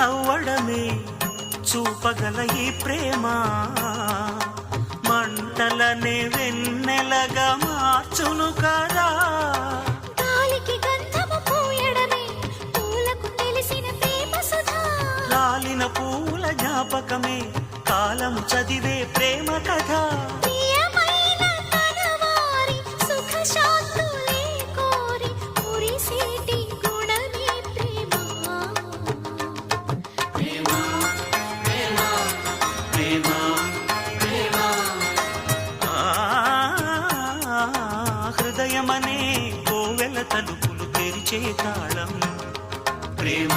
నవ్వడమే చూపగల ఈ ప్రేమ మంటలనే వెన్నెలగా మార్చును కదా. గాలికి గంధము పూయడమే పూలకు తెలిసిన ప్రేమ సుధా. రాలిన పూల జ్ఞాపకమే కాలము చదివే ప్రేమ కథ. ప్రియమైన కనవారి సుఖ శాంతులే కోరి మురిసేటి గుణమే ప్రేమ. ప్రేమ ప్రేమ ప్రేమ ప్రేమ హృదయమనే కోవెల తలుపులు తెరిచే తాళం ప్రేమ.